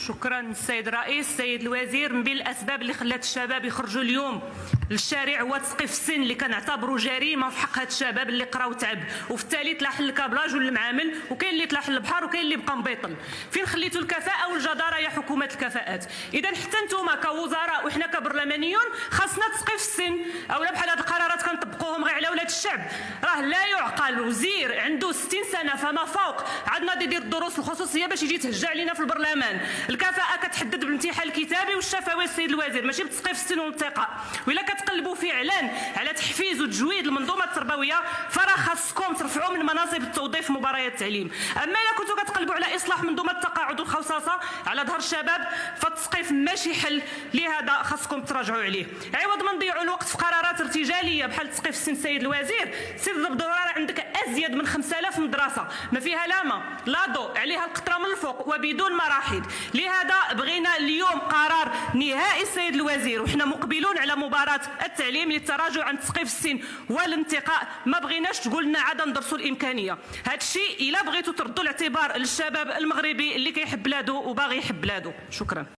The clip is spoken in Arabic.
شكرا السيد الرئيس. السيد الوزير، من بين الاسباب اللي خلات الشباب يخرجوا اليوم للشارع هو تسقيف السن اللي كنعتبروا جريمه في حق هاد الشباب اللي قراو وتعب، وفي التالي تلاح الكابلاج والمعامل، وكاين اللي تلاح البحر، وكاين اللي بقى مبيطل. فين خليتوا الكفاءه والجداره يا حكومه الكفاءات؟ اذا حتى نتوما كوزراء وحنا كبرلمانيون خاصنا تسقيف السن، اولا بحال هاد القرارات كنطبقوهم غير على ولاد الشعب. راه لا يعقل وزير عنده 60 سنه فما فوق عاد ناضي يدير الدروس الخصوصيه باش يجي يتهجى علينا في البرلمان. الكفاءه كتحدد بالامتحان الكتابي والشفوي السيد الوزير، ماشي بتسقيف السن والانتقاء. وإلا كتقلبوا فعلا على تحفيز وتجويد المنظومه التربويه فراه خاصكم ترفعوا من مناصب التوظيف في مباريات التعليم. اما الا كنتوا كتقلبوا على اصلاح منظومه التقاعد والخصاصه على ظهر الشباب فالتسقيف ماشي حل، لهذا خاصكم تراجعوا عليه. عوض ما نضيعوا الوقت في قرارات ارتجاليه بحال تسقيف السن السيد الوزير، سير بالضروره عندك ازيد من 5000 مدرسه ما فيها لا ضوء عليها القطره من الفوق وبدون مراحيض. لهذا بغينا اليوم قرار نهائي السيد الوزير، وحنا مقبلون على مباراه التعليم للتراجع عن تسقيف السن والانتقاء. ما بغيناش تقول لنا عاد ندرسوا الامكانيه. هذا الشيء الا بغيتوا تردوا الاعتبار للشباب المغربي اللي كيحب بلادو وباغي يحب بلادو. شكرا.